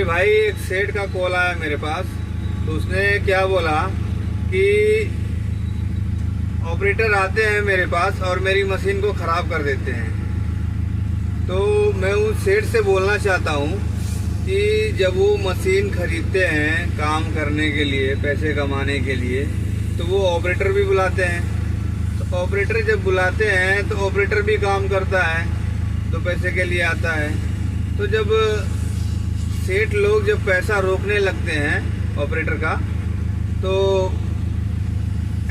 अरे भाई, एक सेठ का कॉल आया मेरे पास। तो उसने क्या बोला कि ऑपरेटर आते हैं मेरे पास और मेरी मशीन को ख़राब कर देते हैं। तो मैं उस सेठ से बोलना चाहता हूँ कि जब वो मशीन खरीदते हैं काम करने के लिए, पैसे कमाने के लिए, तो वो ऑपरेटर भी बुलाते हैं। तो ऑपरेटर जब बुलाते हैं तो ऑपरेटर भी काम करता है, तो पैसे के लिए आता है। तो जब सेठ लोग जब पैसा रोकने लगते हैं ऑपरेटर का, तो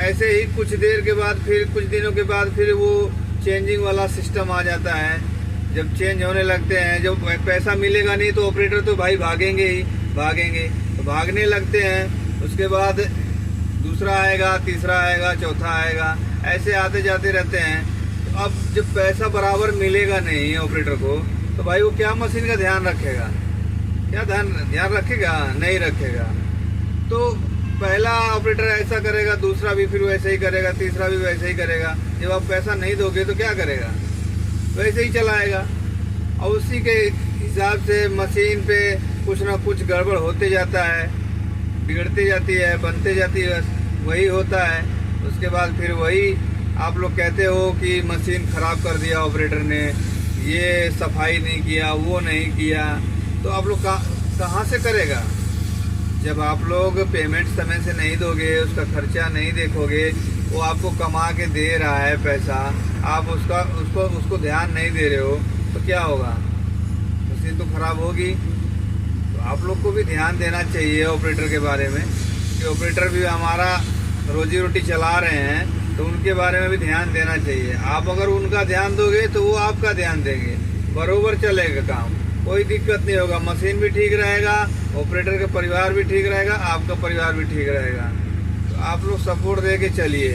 ऐसे ही कुछ देर के बाद, फिर कुछ दिनों के बाद फिर वो चेंजिंग वाला सिस्टम आ जाता है। जब चेंज होने लगते हैं, जब पैसा मिलेगा नहीं तो ऑपरेटर तो भाई भागेंगे ही भागेंगे, तो भागने लगते हैं। उसके बाद दूसरा आएगा, तीसरा आएगा, चौथा आएगा, ऐसे आते जाते रहते हैं। तो अब जब पैसा बराबर मिलेगा नहीं ऑपरेटर को, तो भाई वो क्या मशीन का ध्यान रखेगा? क्या ध्यान रखेगा? नहीं रखेगा। तो पहला ऑपरेटर ऐसा करेगा, दूसरा भी फिर वैसे ही करेगा, तीसरा भी वैसे ही करेगा। जब आप पैसा नहीं दोगे तो क्या करेगा? वैसे ही चलाएगा। और उसी के हिसाब से मशीन पे कुछ ना कुछ गड़बड़ होते जाता है, बिगड़ती जाती है, बनते जाती है, वही होता है। उसके बाद फिर वही आप लोग कहते हो कि मशीन ख़राब कर दिया ऑपरेटर ने, ये सफाई नहीं किया, वो नहीं किया। तो आप लोग कहाँ से करेगा? जब आप लोग पेमेंट समय से नहीं दोगे, उसका खर्चा नहीं देखोगे, वो आपको कमा के दे रहा है पैसा, आप उसको ध्यान नहीं दे रहे हो, तो क्या होगा? मशीन तो खराब होगी। तो आप लोग को भी ध्यान देना चाहिए ऑपरेटर के बारे में, कि ऑपरेटर भी हमारा रोजी रोटी चला रहे हैं, तो उनके बारे में भी ध्यान देना चाहिए। आप अगर उनका ध्यान दोगे तो वो आपका ध्यान देंगे, बरोबर चलेगा काम, कोई दिक्कत नहीं होगा। मशीन भी ठीक रहेगा, ऑपरेटर का परिवार भी ठीक रहेगा, आपका परिवार भी ठीक रहेगा। तो आप लोग सपोर्ट दे के चलिए।